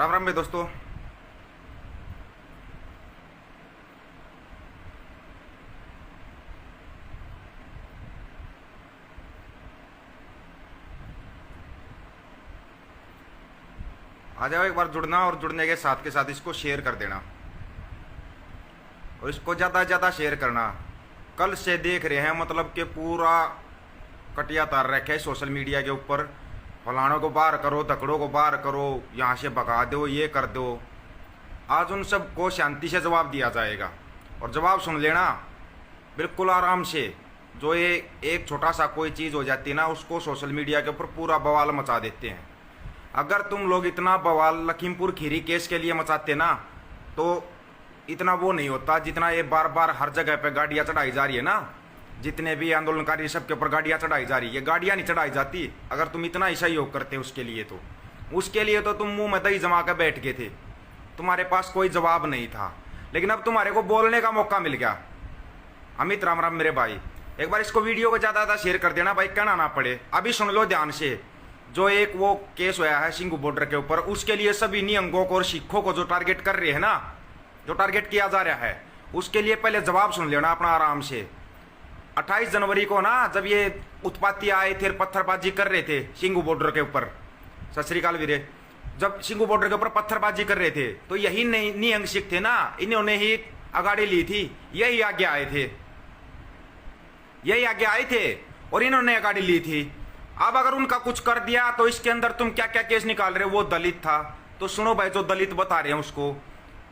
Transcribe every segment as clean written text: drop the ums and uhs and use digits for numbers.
राम राम भाई दोस्तों। आ जाओ एक बार जुड़ना, और जुड़ने के साथ इसको शेयर कर देना और इसको ज़्यादा से ज़्यादा शेयर करना। कल से देख रहे हैं मतलब कि पूरा कटिया तार रखे है सोशल मीडिया के ऊपर। फलानों को बाहर करो, धकड़ों को बाहर करो, यहाँ से भगा दो, ये कर दो। आज उन सब को शांति से जवाब दिया जाएगा और जवाब सुन लेना बिल्कुल आराम से। जो ये एक छोटा सा कोई चीज़ हो जाती है ना, उसको सोशल मीडिया के ऊपर पूरा बवाल मचा देते हैं। अगर तुम लोग इतना बवाल लखीमपुर खीरी केस के लिए मचाते ना, तो इतना वो नहीं होता जितना ये बार बार हर जगह पे गाड़ियाँ चढ़ाई जा रही है ना। जितने भी आंदोलनकारी सबके ऊपर गाड़ियाँ चढ़ाई जा रही है, ये गाड़ियाँ नहीं चढ़ाई जाती अगर तुम इतना ही सहयोग करते उसके लिए तो तुम मुंह में दही जमा कर बैठ गए थे, तुम्हारे पास कोई जवाब नहीं था। लेकिन अब तुम्हारे को बोलने का मौका मिल गया। अमित राम राम मेरे भाई, एक बार इसको वीडियो को ज़्यादा ज़्यादा शेयर कर देना भाई, कहना ना पड़े। अभी सुन लो ध्यान से। जो एक वो केस हुआ है सिंगू बॉर्डर के ऊपर, उसके लिए सभी निहंगों को और सिखों को जो टारगेट कर रहे हैं ना, जो टारगेट किया जा रहा है, उसके लिए पहले जवाब सुन लेना अपना आराम से। 28 जनवरी को ना, जब ये उत्पाती आए थे, पत्थरबाजी कर रहे थे सिंगू बॉर्डर के ऊपर, सत श्री अकाल वीरे, जब सिंगू बॉर्डर के ऊपर पत्थरबाजी कर रहे थे तो यही निहंग सिख थे ना, इन्होंने ही आगाड़ी ली थी, यही आगे आए थे, यही आगे आए थे और इन्होंने आगाड़ी ली थी। अब अगर उनका कुछ कर दिया तो इसके अंदर तुम क्या क्या केस निकाल रहे हो। वो दलित था तो सुनो भाई, जो दलित बता रहे हैं उसको,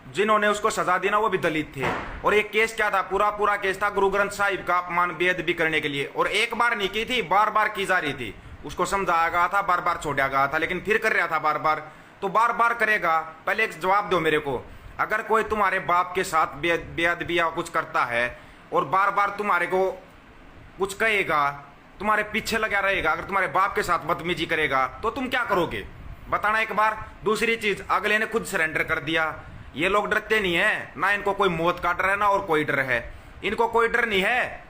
जिन्होंने उसको सजा दी ना वो भी दलित थे। और एक केस क्या था, पूरा केस था गुरु ग्रंथ साहिब का अपमान बेअदबी करने के लिए। और एक बार नहीं की थी, बार बार की जा रही थी। उसको समझाया गया था, बार बार छोड़ा गया था, लेकिन फिर कर रहा था बार बार, तो बार बार करेगा। पहले एक जवाब दो मेरे को, अगर कोई तुम्हारे बाप के साथ बेअदबी या कुछ करता है और बार बार तुम्हारे को कुछ कहेगा, तुम्हारे पीछे लगा रहेगा, अगर तुम्हारे बाप के साथ बदतमीजी करेगा तो तुम क्या करोगे, बताना एक बार। दूसरी चीज, अगले ने खुद सरेंडर कर दिया। ये लोग डरते नहीं है ना, इनको कोई मौत का डर है ना और कोई डर है, इनको कोई डर नहीं है,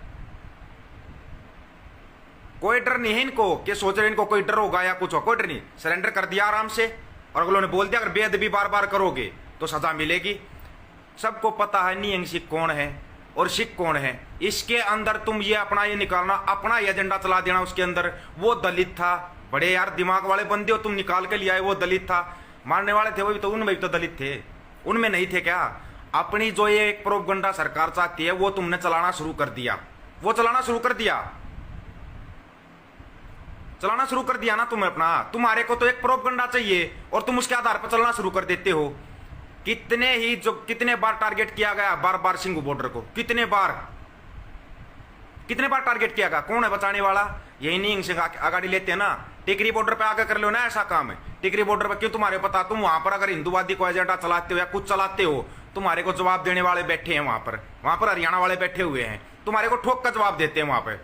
कोई डर नहीं है इनको कि सोच रहे इनको कोई डर होगा या कुछ हो, कोई डर नहीं। सरेंडर कर दिया आराम से। और अगलों ने बोल दिया अगर बेअदबी बार बार करोगे तो सजा मिलेगी। सबको पता है निहंग सिख कौन है और सिख कौन है। इसके अंदर तुम ये अपना ये निकालना, अपना एजेंडा चला देना उसके अंदर। वो दलित था, बड़े यार दिमाग वाले बंदे हो तुम, निकाल के लिया है। वो दलित था, मारने वाले थे वो भी, तो उनमें भी तो दलित थे, उनमें नहीं थे क्या। अपनी जो ये एक प्रोपगंडा सरकार चाहती है वो तुमने चलाना शुरू कर दिया, वो चलाना शुरू कर दिया, चलाना शुरू कर दिया ना तुम अपना। तुम्हारे को तो एक प्रोपगंडा चाहिए और तुम उसके आधार पर चलना शुरू कर देते हो। कितने बार टारगेट किया गया, बार बार सिंगू बॉर्डर को कितने बार टारगेट किया गया। कौन है बचाने वाला, यही नहीं सिंह आगाड़ी लेते हैं ना। टिकरी बॉर्डर पे आगे कर लो ना ऐसा काम है। टिकरी बॉर्डर पे क्यों, तुम्हारे पता, तुम वहां पर अगर हिंदूवादी को एजेंडा चलाते हो या कुछ चलाते हो, तुम्हारे को जवाब देने वाले बैठे हैं वहां पर हरियाणा वाले बैठे हुए हैं, तुम्हारे को ठोक का जवाब देते हैं। वहां पे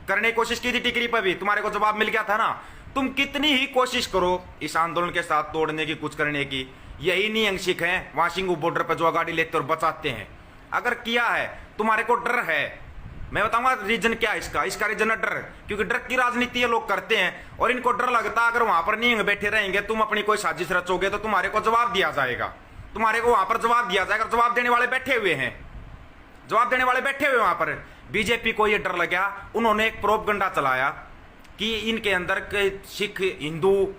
करने की कोशिश की थी टिकरी पर भी, तुम्हारे को जवाब मिल गया था ना। तुम कितनी ही कोशिश करो इस आंदोलन के साथ तोड़ने की, कुछ करने की, यही निहंग सिख हैं वहां सिंगू बॉर्डर पर जो गाड़ी लेते और बचाते हैं। अगर किया है, तुम्हारे को डर है, मैं बताऊंगा रीजन क्या है इसका रीजन है डर। क्योंकि डर की राजनीति ये लोग करते हैं और इनको डर लगता है अगर वहां पर निहंग बैठे रहेंगे, तुम अपनी कोई साजिश रचोगे तो तुम्हारे को जवाब दिया जाएगा, तुम्हारे को वहां पर जवाब दिया जाएगा। जवाब देने वाले बैठे हुए हैं, जवाब देने वाले बैठे हुए वहां पर। बीजेपी को ये डर लगा, उन्होंने एक प्रोपगंडा चलाया कि इनके अंदर के सिख हिंदू,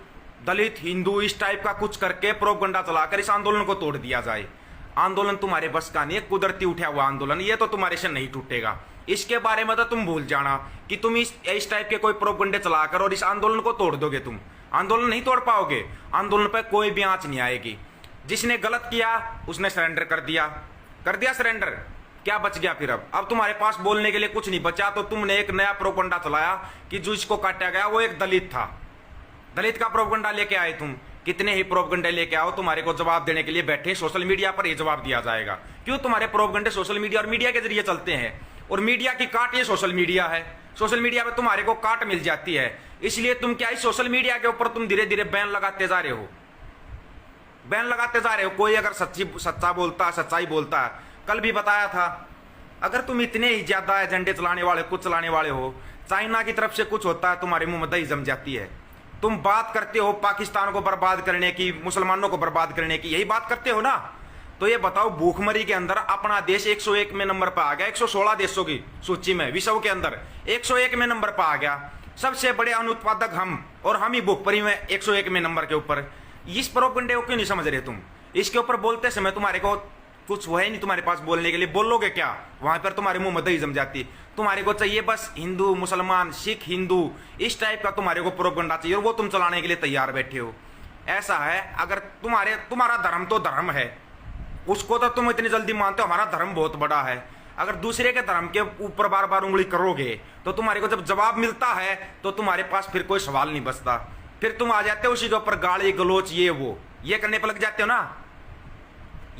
दलित हिंदू, इस टाइप का कुछ करके प्रोपगंडा चलाकर इस आंदोलन को तोड़ दिया जाए। आंदोलन तुम्हारे बस का नहीं है, कुदरती उठा हुआ आंदोलन, ये तो तुम्हारे से नहीं टूटेगा। इसके बारे में तो तुम भूल जाना कि तुम इस टाइप के कोई प्रोपगंडे चलाकर और इस आंदोलन को तोड़ दोगे। तुम आंदोलन नहीं तोड़ पाओगे, आंदोलन पर कोई भी आंच नहीं आएगी। जिसने गलत किया उसने सरेंडर कर दिया सरेंडर, क्या बच गया फिर। अब तुम्हारे पास बोलने के लिए कुछ नहीं बचा, तो तुमने एक नया प्रोपगंडा चलाया कि जो इसको काटा गया वो एक दलित था। दलित का प्रोपगंडा लेके आए तुम, कितने ही प्रोपगंडे लेके आओ, तुम्हारे को जवाब देने के लिए बैठे सोशल मीडिया पर, ये जवाब दिया जाएगा। क्यों, तुम्हारे प्रोपगंडे सोशल मीडिया और मीडिया के जरिए चलते हैं, और मीडिया की काट ये सोशल मीडिया है। सोशल मीडिया पे तुम्हारे को काट मिल जाती है, इसलिए तुम क्या इस सोशल मीडिया के ऊपर तुम धीरे धीरे बैन लगाते जा रहे हो, बैन लगाते जा रहे हो। कोई अगर सच्चाई बोलता है, कल भी बताया था, अगर तुम इतने ही ज्यादा एजेंडे चलाने वाले, कुछ चलाने वाले हो, चाइना की तरफ से कुछ होता है तुम्हारे मुंह में दही जम जाती है। तुम बात करते हो पाकिस्तान को बर्बाद करने की, मुसलमानों को बर्बाद करने की, यही बात करते हो ना। तो ये बताओ, भूखमरी के अंदर अपना देश 101 में नंबर पर आ गया, 116 देशों की सूची में, विश्व के अंदर 101 में नंबर पर आ गया। सबसे बड़े अन्न उत्पादक हम, और हम ही भूखमरी में 101 में नंबर के ऊपर। इस प्रोपेगेंडे को क्यों नहीं समझ रहे तुम? इसके ऊपर बोलते समय तुम्हारे को कुछ वो है नहीं तुम्हारे पास बोलने के लिए, बोलोगे क्या? वहां पर तुम्हारे मुंह में दही जम जाती। तुम्हारे को चाहिए बस हिंदू मुसलमान सिख हिंदू, इस टाइप का तुम्हारे को प्रोपेगेंडा चाहिए, और वो तुम चलाने के लिए तैयार बैठे हो। ऐसा है, अगर तुम्हारा धर्म तो धर्म है, उसको तो तुम इतनी जल्दी मानते हो, हमारा धर्म बहुत बड़ा है। अगर दूसरे के धर्म के ऊपर बार बार उंगली करोगे तो तुम्हारे को जब जवाब मिलता है तो तुम्हारे पास फिर कोई सवाल नहीं बचता। फिर तुम आ जाते हो उसी के ऊपर गाली गलोच ये वो ये करने पर लग जाते हो ना।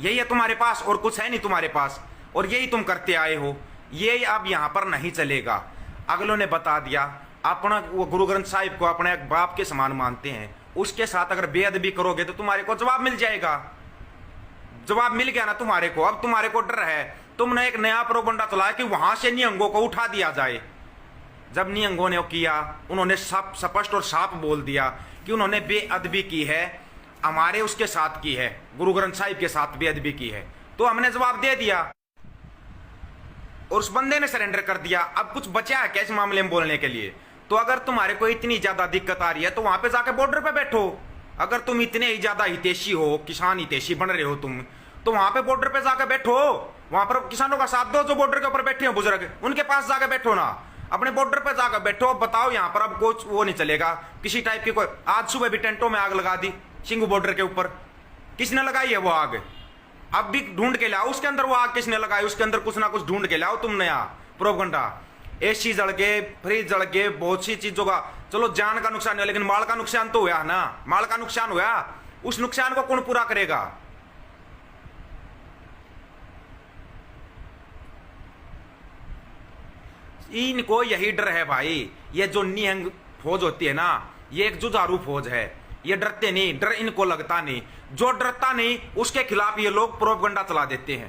यही है तुम्हारे पास, और कुछ है नहीं तुम्हारे पास, और यही तुम करते आए हो। ये अब यहां पर नहीं चलेगा। अगलों ने बता दिया, अपना वो गुरु ग्रंथ साहिब को अपने एक बाप के समान मानते हैं, उसके साथ अगर बेअदबी करोगे तो तुम्हारे को जवाब मिल जाएगा। जवाब मिल गया ना तुम्हारे को। अब तुम्हारे को डर है, तुमने एक नया प्रोपगेंडा चलाया कि वहां से निहंगों को उठा दिया जाए। जब निहंगों ने किया, उन्होंने स्पष्ट और साफ बोल दिया कि उन्होंने बेअदबी की है, हमारे उसके साथ की है, गुरु ग्रंथ साहिब के साथ बेअदबी की है, तो हमने जवाब दे दिया और उस बंदे ने सरेंडर कर दिया। अब कुछ बचा है क्या इस मामले में बोलने के लिए? तो अगर तुम्हारे को इतनी ज्यादा दिक्कत आ रही है तो वहां पे जाके बॉर्डर पे बैठो। अगर तुम इतने ही ज्यादा हितैषी हो, किसान हितैषी बन रहे हो तुम, तो वहां पे बॉर्डर पे जाकर बैठो। वहां पर किसानों का साथ दो, जो बॉर्डर के ऊपर बैठे हो बुजुर्ग, उनके पास जाकर बैठो ना, अपने बॉर्डर पे जाकर बैठो। बताओ यहाँ पर अब कुछ वो नहीं चलेगा किसी टाइप की कोई। आज सुबह भी टेंटों में आग लगा दी सिंगू बॉर्डर के ऊपर, किसने लगाई है वो आग? अब भी ढूंढ के लाओ उसके अंदर वो आग किसने लगाई, उसके अंदर कुछ ना कुछ ढूंढ के लाओ तुमने। यहाँ प्रोपगेंडा, एसी जल गए, फ्रिज जल गए, बहुत सी चीजों का, चलो जान का नुकसान हुआ लेकिन माल का नुकसान तो हुआ ना, माल का नुकसान हुआ। उस नुकसान को कौन पूरा करेगा? इनको यही डर है भाई। ये जो निहंग फौज होती है ना, ये एक जुझारू फौज है। ये डरते नहीं, डर इनको लगता नहीं। जो डरता नहीं उसके खिलाफ ये लोग प्रोपगेंडा चला देते हैं,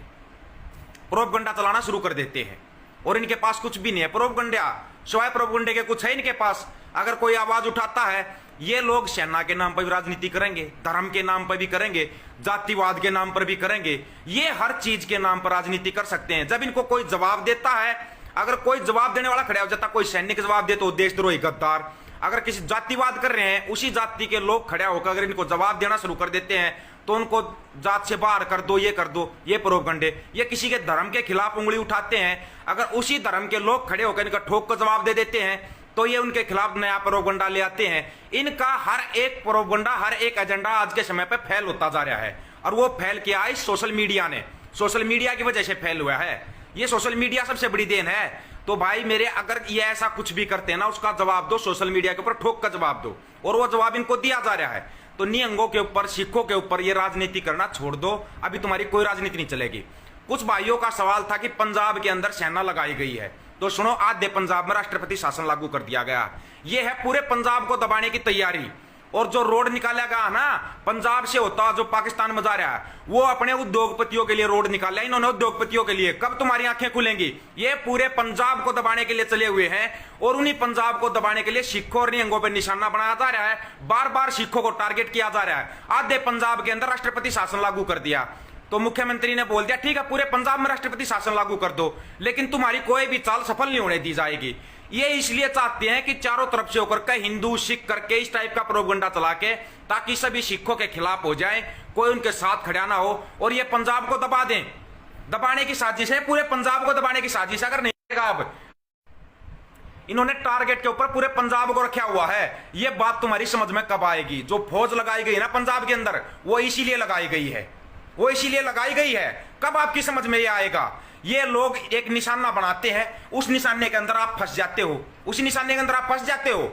प्रोपगेंडा चलाना शुरू कर देते हैं। और इनके पास कुछ भी नहीं है प्रोपगेंडा, सिवाय प्रोपगेंडे के कुछ है इनके पास। अगर कोई आवाज उठाता है, ये लोग सेना के नाम पर भी राजनीति करेंगे, धर्म के नाम पर भी करेंगे, जातिवाद के नाम पर भी करेंगे। ये हर चीज के नाम पर राजनीति कर सकते हैं। जब इनको कोई जवाब देता है, अगर कोई जवाब देने वाला खड़ा हो जाता, कोई सैनिक जवाब दे तो देशद्रोही गद्दार। अगर किसी जातिवाद कर रहे हैं, उसी जाति के लोग खड़े होकर अगर इनको जवाब देना शुरू कर देते हैं तो उनको जात से बाहर कर दो, ये कर दो, ये प्रोपगेंडे। ये किसी के धर्म के खिलाफ उंगली उठाते हैं, अगर उसी धर्म के लोग खड़े होकर इनका ठोक कर जवाब दे देते हैं तो ये उनके खिलाफ नया प्रोपगेंडा ले आते हैं। इनका हर एक प्रोपगेंडा, हर एक एजेंडा आज के समय पर फैल होता जा रहा है। और वो फैल किया है सोशल मीडिया ने, सोशल मीडिया की वजह से फैल हुआ है। ये सोशल मीडिया सबसे बड़ी देन है। तो भाई मेरे, अगर ये ऐसा कुछ भी करते हैं ना, उसका जवाब दो, सोशल मीडिया के ऊपर ठोक का जवाब दो। और वो जवाब इनको दिया जा रहा है। तो निहंगों के ऊपर, सिखों के ऊपर ये राजनीति करना छोड़ दो। अभी तुम्हारी कोई राजनीति नहीं चलेगी। कुछ भाइयों का सवाल था कि पंजाब के अंदर सेना लगाई गई है, तो सुनो, आधे पंजाब में राष्ट्रपति शासन लागू कर दिया गया। ये है पूरे पंजाब को दबाने की तैयारी। और जो रोड निकाला गया ना पंजाब से होता, जो पाकिस्तान में जा रहा है, वो अपने उद्योगपतियों के लिए रोड निकाला इन्होंने, उद्योगपतियों के लिए। कब तुम्हारी आंखें खुलेंगी? ये पूरे पंजाब को दबाने के लिए चले हुए हैं। और उन्हीं पंजाब को दबाने के लिए सिखों और निहंगों पर निशाना बनाया जा रहा है। बार बार सिखों को टारगेट किया जा रहा है। आधे पंजाब के अंदर राष्ट्रपति शासन लागू कर दिया। तो मुख्यमंत्री ने बोल दिया ठीक है, पूरे पंजाब में राष्ट्रपति शासन लागू कर दो, लेकिन तुम्हारी कोई भी चाल सफल नहीं होने दी जाएगी। ये इसलिए चाहते हैं कि चारों तरफ से होकर के हिंदू सिख करके इस टाइप का प्रोपगेंडा चला के, ताकि सभी सिखों के खिलाफ हो जाए, कोई उनके साथ खड़ा ना हो, और ये पंजाब को दबा दें। दबाने की साजिश है, पूरे पंजाब को दबाने की साजिश। अगर नहीं, अब इन्होंने टारगेट के ऊपर पूरे पंजाब को रखा हुआ है। ये बात तुम्हारी समझ में कब आएगी? जो फौज लगाई गई ना पंजाब के अंदर, वो इसीलिए लगाई गई है, वो इसीलिए लगाई गई है। कब आपकी समझ में ये आएगा? ये लोग एक निशाना बनाते हैं, उस निशाने के अंदर आप फंस जाते हो, उसी निशाने के अंदर आप फंस जाते हो।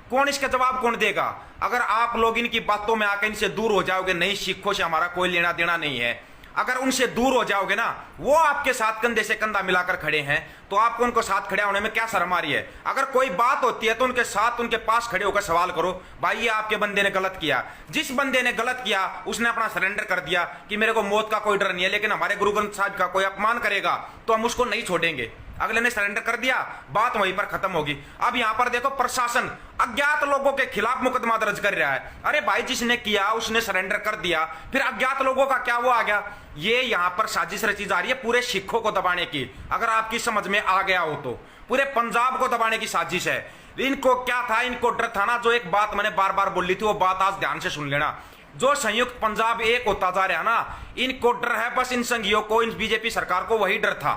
कौन इसका जवाब कौन देगा? अगर आप लोग इनकी बातों में आकर इनसे दूर हो जाओगे, नहीं सिखों से हमारा कोई लेना देना नहीं है, अगर उनसे दूर हो जाओगे ना, वो आपके साथ कंधे से कंधा मिलाकर खड़े हैं, तो आपको उनको साथ खड़े होने में क्या शर्म आ रही है? अगर कोई बात होती है तो उनके साथ, उनके पास खड़े होकर सवाल करो, भाई ये आपके बंदे ने गलत किया। जिस बंदे ने गलत किया उसने अपना सरेंडर कर दिया कि मेरे को मौत का कोई डर नहीं है, लेकिन हमारे गुरु ग्रंथ साहिब का कोई अपमान करेगा तो हम उसको नहीं छोड़ेंगे। अगले ने सरेंडर कर दिया, बात वहीं पर खत्म होगी। अब यहां पर देखो प्रशासन अज्ञात लोगों के खिलाफ मुकदमा दर्ज कर रहा है। अरे भाई जिसने किया उसने सरेंडर कर दिया, फिर अज्ञात लोगों का क्या वो आ गया। ये यहां पर साजिश रची जा रही है पूरे सिखों को दबाने की। अगर आपकी समझ में आ गया हो तो पूरे पंजाब को दबाने की साजिश है। इनको क्या था, इनको डर था ना, जो एक बात मैंने बार बार बोली थी वो बात आज ध्यान से सुन लेना। जो संयुक्त पंजाब एक होता जा रहा ना, इनको डर है बस इन संघियों को, इन बीजेपी सरकार को वही डर था,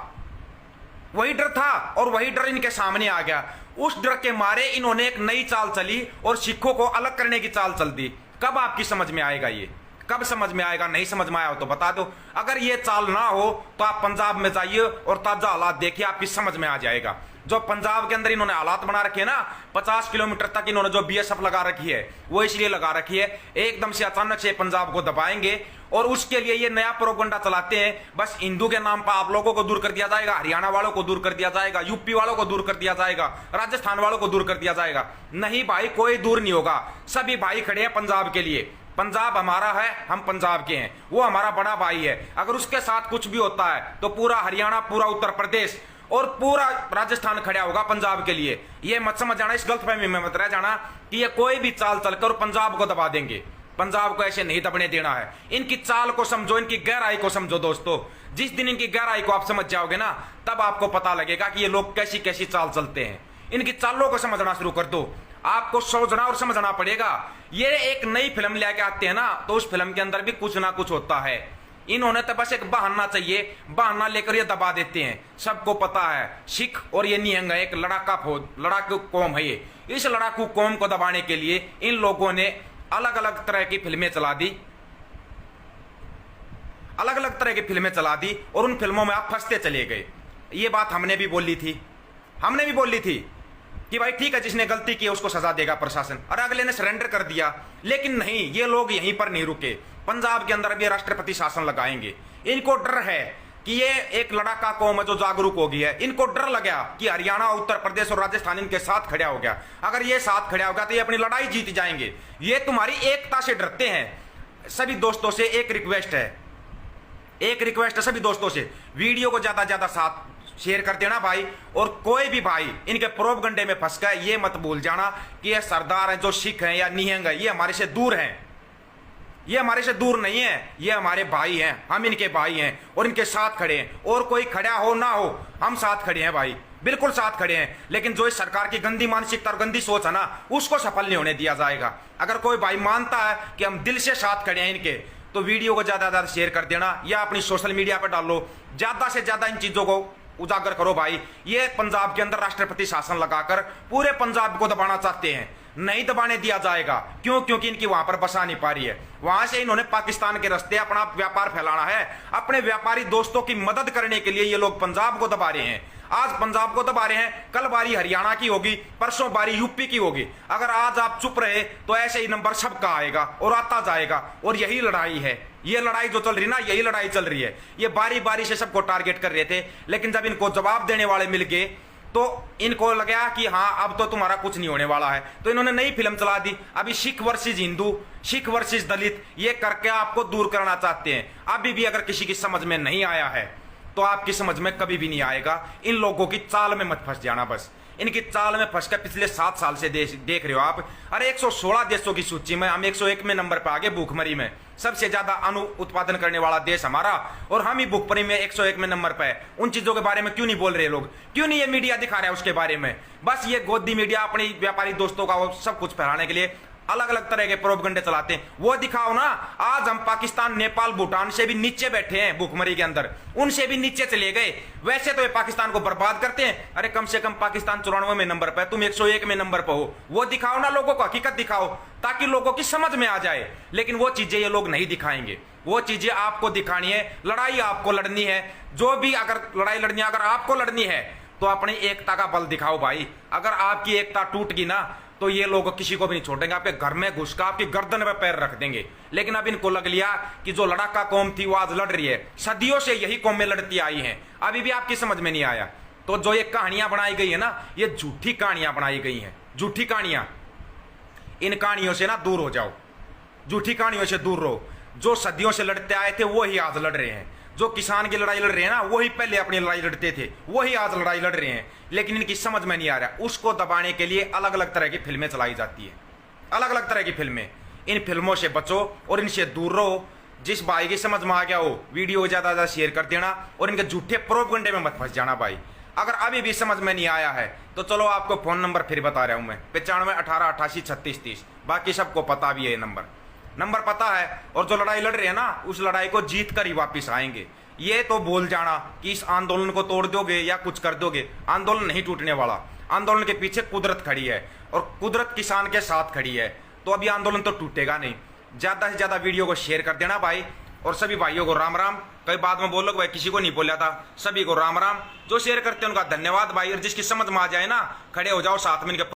वही डर था और वही डर इनके सामने आ गया। उस डर के मारे इन्होंने एक नई चाल चली और सिखों को अलग करने की चाल चल दी। कब आपकी समझ में आएगा ये, कब समझ में आएगा? नहीं समझ में आया हो तो बता दो। अगर ये चाल ना हो तो आप पंजाब में जाइए और ताजा हालात देखिए, आपकी समझ में आ जाएगा। जो पंजाब के अंदर इन्होंने हालात बना रखे हैं ना, 50 किलोमीटर तक इन्होंने जो बीएसएफ लगा रखी है वो इसलिए लगा रखी है एकदम से अचानक से पंजाब को दबाएंगे और उसके लिए ये नया प्रोपगंडा चलाते हैं। बस हिंदू के नाम पर आप लोगों को दूर कर दिया जाएगा, हरियाणा वालों को दूर कर दिया जाएगा, यूपी वालों को दूर कर दिया जाएगा, राजस्थान वालों को दूर कर दिया जाएगा। नहीं भाई, कोई दूर नहीं होगा। सभी भाई खड़े हैं पंजाब के लिए। पंजाब हमारा है, हम पंजाब के हैं, वो हमारा बड़ा भाई है। अगर उसके साथ कुछ भी होता है तो पूरा हरियाणा, पूरा उत्तर प्रदेश और पूरा राजस्थान खड़ा होगा पंजाब के लिए। ये मत समझ जाना, इस गलतफहमी में मत रह जाना कि ये कोई भी चाल चलकर पंजाब को दबा देंगे। पंजाब को ऐसे नहीं दबने देना है। इनकी चाल को समझो, इनकी गहराई को समझो दोस्तों। जिस दिन इनकी गहराई को आप समझ जाओगे ना, तब आपको पता लगेगा कि ये लोग कैसी कैसी चाल चलते हैं। इनकी चालों को समझना शुरू कर दो, आपको सोचना और समझना पड़ेगा। ये एक नई फिल्म लेके आते हैं ना, तो उस फिल्म के अंदर भी कुछ ना कुछ होता है। इन्होंने तो बस एक बहाना चाहिए, बहाना लेकर ये दबा देते हैं। सबको पता है सिख और ये निहंग एक लड़ाकू कौम है। ये इस लड़ाकू कौम को दबाने के लिए इन लोगों ने अलग अलग तरह की फिल्में चला दी, अलग अलग तरह की फिल्में चला दी और उन फिल्मों में आप फंसते चले गए। ये बात हमने भी बोली थी, हमने भी बोली थी कि भाई ठीक है, जिसने गलती की उसको सजा देगा प्रशासन। और अगले ने सरेंडर कर दिया। लेकिन नहीं, ये लोग यहीं पर नहीं रुके। पंजाब के अंदर भी राष्ट्रपति शासन लगाएंगे। इनको डर है कि ये एक लड़ाका कौम है जो जागरूक हो गई है। इनको डर लगा कि हरियाणा, उत्तर प्रदेश और राजस्थान इनके साथ खड़ा हो गया। अगर ये साथ खड़ा होगा तो ये अपनी लड़ाई जीत जाएंगे। ये तुम्हारी एकता से डरते हैं। सभी दोस्तों से एक रिक्वेस्ट है, एक रिक्वेस्ट है सभी दोस्तों से, वीडियो को ज्यादा ज्यादा साथ शेयर कर देना भाई। और कोई भी भाई इनके प्रोपगंडे में फंस गया, ये मत भूल जाना कि ये सरदार हैं, जो सिख हैं या निहंग है, ये हमारे से दूर हैं। ये हमारे से दूर नहीं है, ये हमारे भाई हैं। हम इनके भाई हैं और इनके साथ खड़े हैं। और कोई खड़ा हो ना हो, हम साथ खड़े हैं भाई, बिल्कुल साथ खड़े हैं। लेकिन जो इस सरकार की गंदी मानसिकता और गंदी सोच है ना, उसको सफल नहीं होने दिया जाएगा। अगर कोई भाई मानता है कि हम दिल से साथ खड़े हैं इनके, तो वीडियो को ज्यादा ज्यादा शेयर कर देना या अपनी सोशल मीडिया पर डालो। ज्यादा से ज्यादा इन चीजों को उजागर करो भाई। ये पंजाब के अंदर राष्ट्रपति शासन लगाकर पूरे पंजाब को दबाना चाहते हैं। नहीं दबाने दिया जाएगा। क्यों? क्योंकि इनकी वहां पर बसा नहीं पा रही है। वहां से इन्होंने पाकिस्तान के रास्ते अपना व्यापार फैलाना है। अपने व्यापारी दोस्तों की मदद करने के लिए ये लोग पंजाब को दबा रहे हैं। आज पंजाब को दबा रहे हैं, कल बारी हरियाणा की होगी, परसों बारी यूपी की होगी। अगर आज आप चुप रहे तो ऐसे ही नंबर सबका आएगा और आता जाएगा। और यही लड़ाई है, ये लड़ाई जो चल रही ना, यही लड़ाई चल रही है। ये बारी बारी से सबको टारगेट कर रहे थे, लेकिन जब इनको जवाब देने वाले मिल गए तो इनको लगा कि हाँ अब तो तुम्हारा कुछ नहीं होने वाला है। तो इन्होंने नई फिल्म चला दी। अभी सिख वर्सेस हिंदू, सिख वर्सेस दलित, ये करके आपको दूर करना चाहते हैं। अभी भी अगर किसी की समझ में नहीं आया है तो आपकी समझ में कभी भी नहीं आएगा। इन लोगों की चाल में मत फंस जाना। बस इनकी चाल में फंसकर पिछले 7 साल से देख रहे हो आप। अरे 116 देशों की सूची में हम 101 में नंबर पर आगे। भूखमरी में सबसे ज्यादा अनु उत्पादन करने वाला देश हमारा, और हम ही भूखमरी में 101 में नंबर पर है। उन चीजों के बारे में क्यों नहीं बोल रहे लोग? क्यों नहीं ये मीडिया दिखा रहा है उसके बारे में? बस ये गोदी मीडिया अपनी व्यापारी दोस्तों का वो सब कुछ फैलाने के लिए अलग अलग तरह के प्रोपगंडे चलाते हैं। वो दिखाओ ना। आज हम पाकिस्तान, नेपाल, भूटान से भी नीचे बैठे हैं भूखमरी के अंदर, उनसे भी नीचे चले गए। वैसे तो ये पाकिस्तान को बर्बाद करते हैं। अरे कम से कम पाकिस्तान 94 में नंबर पर है, तुम 101 में नंबर पर हो। वो दिखाओ ना, लोगों को हकीकत दिखाओ ताकि लोगों की समझ में आ जाए। लेकिन वो चीजें ये लोग नहीं दिखाएंगे। वो चीजें आपको दिखानी है। लड़ाई आपको लड़नी है। जो भी अगर लड़ाई लड़नी है, अगर आपको लड़नी है तो अपनी एकता का बल दिखाओ भाई। अगर आपकी एकता टूट गई ना तो ये लोग किसी को भी नहीं छोड़ेंगे। आपके घर में घुसकर आपकी गर्दन पे पैर रख देंगे। लेकिन अब इनको लग लिया कि जो लड़ाका कौम थी वो आज लड़ रही है। सदियों से यही कौमें लड़ती आई हैं, अभी भी आपकी समझ में नहीं आया। तो जो ये कहानियां बनाई गई है ना, ये झूठी कहानियां बनाई गई हैं, झूठी कहानियां। इन कहानियों से ना दूर हो जाओ, झूठी कहानियों से दूर रहो। जो सदियों से लड़ते आए थे वो ही आज लड़ रहे हैं। जो किसान की लड़ाई लड़ रहे हैं ना, वही पहले अपनी लड़ाई लड़ते थे, वही आज लड़ाई लड़ रहे हैं, लेकिन इनकी समझ में नहीं आ रहा। उसको दबाने के लिए अलग अलग तरह की फिल्में चलाई जाती है, अलग अलग तरह की फिल्में। इन फिल्मों से बचो और इनसे दूर रहो। जिस भाई की समझ में आ गया हो, वीडियो ज्यादा ज्यादा शेयर कर देना और इनके झूठे प्रोपगंडे में मत फंस जाना भाई। अगर अभी भी समझ में नहीं आया है तो चलो आपको फोन नंबर फिर बता रहा हूं मैं, 95 18 88 36 30। बाकी सबको पता भी है ये नंबर पता है। और जो लड़ाई लड़ रहे हैं ना, उस लड़ाई को जीत कर ही वापिस आएंगे। ये तो बोल जाना कि इस आंदोलन को तोड़ दोगे या कुछ कर दोगे, आंदोलन नहीं टूटने वाला। आंदोलन के पीछे कुदरत खड़ी है और कुदरत किसान के साथ खड़ी है, तो अभी आंदोलन तो टूटेगा नहीं। ज्यादा से ज्यादा वीडियो को शेयर कर देना भाई, और सभी भाइयों को राम राम। कई बाद में बोलो भाई किसी को नहीं बोला था, सभी को राम राम। जो शेयर करते हैं उनका धन्यवाद भाई, और जिसकी समझ में आ जाए ना, खड़े हो जाओ साथ में इनके